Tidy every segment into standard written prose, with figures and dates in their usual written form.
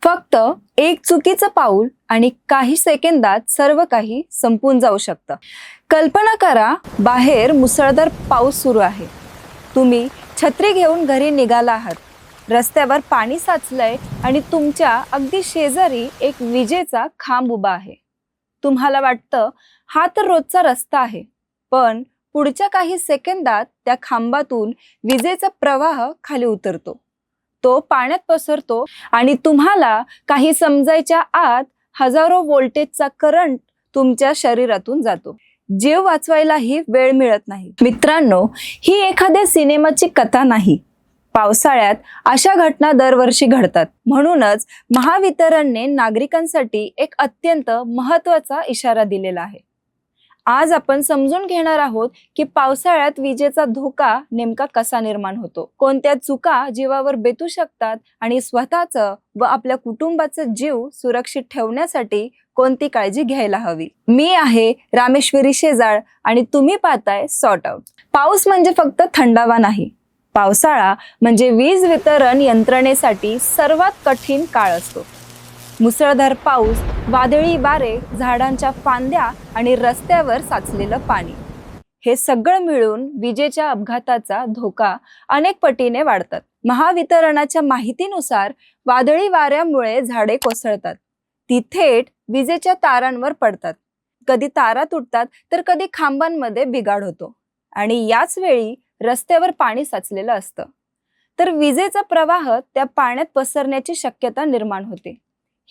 फक्त एक चुकीचं पाऊल आणि काही सेकंदात सर्व काही संपून जाऊ शकतं. कल्पना करा, बाहेर मुसळधार पाऊस सुरू आहे. तुम्ही छत्री घेऊन घरी निघाला आहात. रस्त्यावर पाणी साचलंय आणि तुमच्या अगदी शेजारी एक विजेचा खांब उभा आहे. तुम्हाला वाटतं हा तर रोजचा रस्ता आहे, पण पुढच्या काही सेकंदात त्या खांबातून विजेचा प्रवाह खाली उतरतो. तो पाण्यात पसरतो आणि तुम्हाला काही समजायच्या आत हजारो व्होल्टेजचा करंट तुमच्या शरीरातून जातो. जीव वाचवायलाही वेळ मिळत नाही. मित्रांनो, ही एखाद्या सिनेमाची कथा नाही. पावसाळ्यात अशा घटना दरवर्षी घडतात. म्हणूनच महावितरणने नागरिकांसाठी एक अत्यंत महत्त्वाचा इशारा दिलेला आहे. आज आपण समजून घेणार आहोत की पावसाळ्यात विजेचा धोका नेमका कसा निर्माण होतो, कोणत्या चुका जीवावर बेतू शकतात आणि स्वतःचं व आपल्या कुटुंबाचं जीव सुरक्षित ठेवण्यासाठी कोणती काळजी घ्यायला हवी. मी आहे रामेश्वरी शेजाळ आणि तुम्ही पाहताय सॉर्ट आउट. पाऊस म्हणजे फक्त थंडावा नाही. पावसाळा म्हणजे वीज वितरण यंत्रणेसाठी सर्वात कठीण काळ असतो. मुसळधार पाऊस, वादळी वारे, झाडांच्या फांद्या आणि रस्त्यावर साचलेलं पाणी, हे सगळं मिळून विजेच्या अपघाताचा धोका अनेक पटीने वाढतात. महावितरणाच्या माहितीनुसार वादळी वाऱ्यामुळे झाडे कोसळतात. ती थेट विजेच्या तारांवर पडतात. कधी तारा तुटतात तर कधी खांबांमध्ये बिघाड होतो आणि याच वेळी रस्त्यावर पाणी साचलेलं असतं, तर विजेचा प्रवाह त्या पाण्यात पसरण्याची शक्यता निर्माण होते.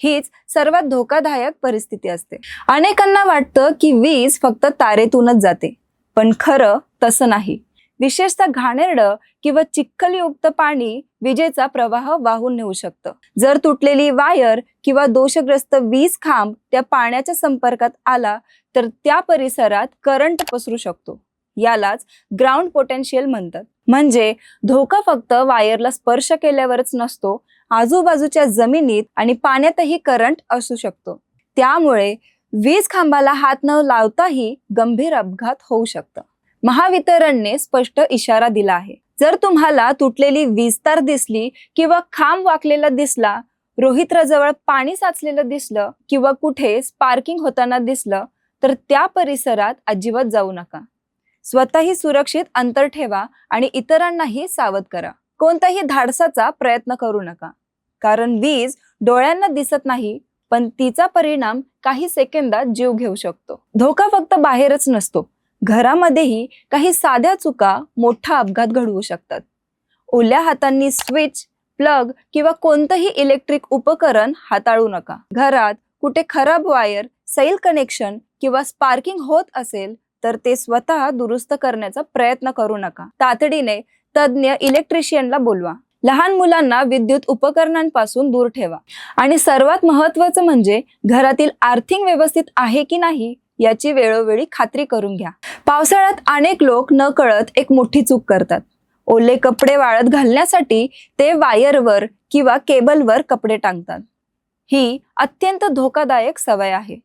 हीच सर्वात धोकादायक परिस्थिती असते. अनेकांना वाटतं की वीज फक्त तारेतूनच जाते, पण खरं तसं नाही. विशेषतः घाणेरडं किंवा चिखलयुक्त पाणी विजेचा प्रवाह वाहून नेऊ शकतं. जर तुटलेली वायर किंवा दोषग्रस्त वीज खांब त्या पाण्याच्या संपर्कात आला तर त्या परिसरात करंट पसरू शकतो. यालाच ग्राउंड पोटेन्शियल म्हणतात. म्हणजे धोका फक्त वायरला स्पर्श केल्यावरच नसतो, आजूबाजूच्या जमिनीत आणि पाण्यातही करंट असू शकतो. त्यामुळे वीज खांबाला हात न लावताही गंभीर अपघात होऊ शकतं. महावितरणने स्पष्ट इशारा दिला आहे. जर तुम्हाला तुटलेली वीज तार दिसली किंवा खांब वाकलेला दिसला, रोहित्राजवळ पाणी साचलेलं दिसलं किंवा कुठे स्पार्किंग होताना दिसलं, तर त्या परिसरात अजिबात जाऊ नका. स्वतःही सुरक्षित अंतर ठेवा आणि इतरांनाही सावध करा. कोणताही धाडसाचा प्रयत्न करू नका, कारण वीज डोळ्यांना दिसत नाही, पण तिचा परिणाम काही सेकंदात जीव घेऊ शकतो. धोका फक्त बाहेरच नसतो, घरामध्येही काही साध्या चुका मोठा अपघात घडवू शकतात. ओल्या हातांनी स्विच, प्लग किंवा कोणतंही इलेक्ट्रिक उपकरण हाताळू नका. घरात कुठे खराब वायर, सैल कनेक्शन किंवा स्पार्किंग होत असेल तर ते स्वतः दुरुस्त करण्याचा प्रयत्न करू नका. तातडीने तज्ञ इलेक्ट्रिशियनला बोलवा. लहान मुलांना विद्युत उपकरणांपासून दूर ठेवा आणि सर्वात महत्त्वाचं म्हणजे घरातील आर्थिंग व्यवस्थित आहे की नाही याची वेळोवेळी खात्री करून घ्या. पावसाळ्यात अनेक लोक नकळत एक मोठी चूक करतात. ओले कपडे वाळत घालण्यासाठी ते वायरवर किंवा केबलवर कपडे टांगतात. ही अत्यंत धोकादायक सवय आहे.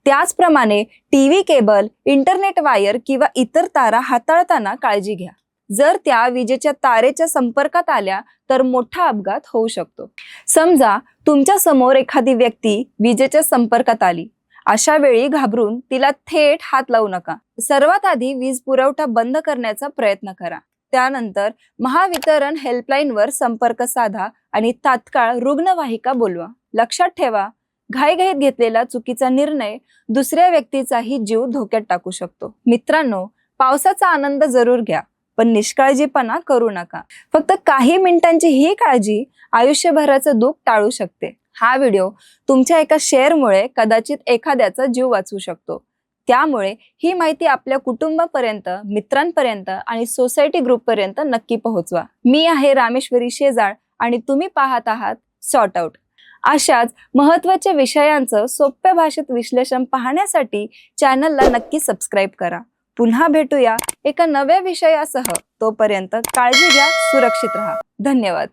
त्याचप्रमाणे टीव्ही केबल, इंटरनेट वायर किंवा इतर तारा हाताळताना काळजी घ्या. जर त्या विजेच्या तारेच्या संपर्कात आल्या तर मोठा अपघात होऊ शकतो. समजा तुमच्या समोर एखादी व्यक्ती विजेच्या संपर्कात आली. अशा वेळी घाबरून तिला थेट हात लावू नका. सर्वात आधी वीज पुरवठा बंद करण्याचा प्रयत्न करा. त्यानंतर महावितरण हेल्पलाईनवर संपर्क साधा आणि तात्काळ रुग्णवाहिका बोलवा. लक्षात ठेवा, घाईघाईत घेतलेला चुकीचा निर्णय दुसऱ्या व्यक्तीचाही जीव धोक्यात टाकू शकतो. मित्रांनो, पावसाचा आनंद जरूर घ्या, पण निष्काळजीपणा करू नका. फक्त काही मिनिटांची ही काळजी आयुष्यभराचं दुःख टाळू शकते. हा व्हिडिओ तुमच्या एका शेअरमुळे कदाचित एखाद्याचा जीव वाचू शकतो. त्यामुळे ही माहिती आपल्या कुटुंबापर्यंत, मित्रांपर्यंत आणि सोसायटी ग्रुपपर्यंत नक्की पोहोचवा. मी आहे रामेश्वरी शेजाळ आणि तुम्ही पाहत आहात सॉर्ट आउट. अशाच महत्त्वाच्या विषयांचं सोप्या भाषेत विश्लेषण पाहण्यासाठी चॅनलला नक्की सबस्क्राईब करा. पुन्हा भेटूया एका नव्या विषयासह. तोपर्यंत काळजी घ्या, सुरक्षित राहा. धन्यवाद.